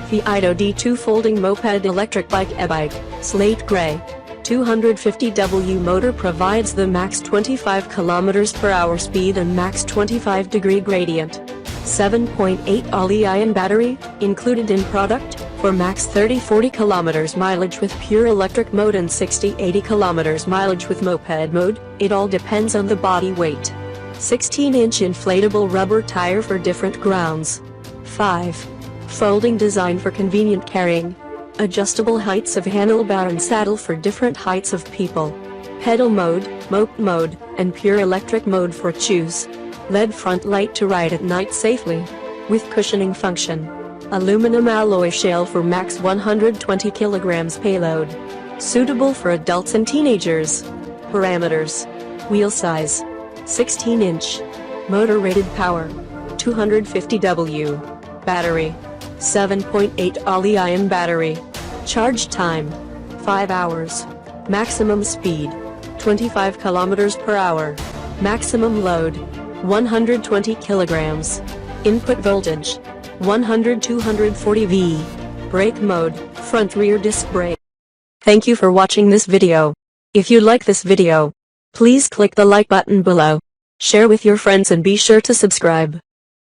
Fido D2 folding moped electric bike e-bike, slate gray. 250W motor provides the max 25 km/h speed and max 25-degree gradient. 7.8 Li-ion battery, included in product, for max 30-40 km mileage with pure electric mode and 60-80 km mileage with moped mode. It all depends on the body weight. 16-inch inflatable rubber tire for different grounds. 5. Folding design for convenient carrying. Adjustable heights of handlebar and saddle for different heights of people. Pedal mode, moped mode, and pure electric mode for choose. LED front light to ride at night safely. With cushioning function. Aluminum alloy shell for max 120 kg payload. Suitable for adults and teenagers. Parameters. Wheel size. 16-inch. Motor rated power. 250W. Battery. 7.8 Li-ion battery. Charge time. 5 hours. Maximum speed. 25 km/h. Maximum load. 120 kilograms. Input voltage. 100-240V. Brake mode, front rear disc brake. Thank you for watching this video. If you like this video, please click the like button below. Share with your friends and be sure to subscribe.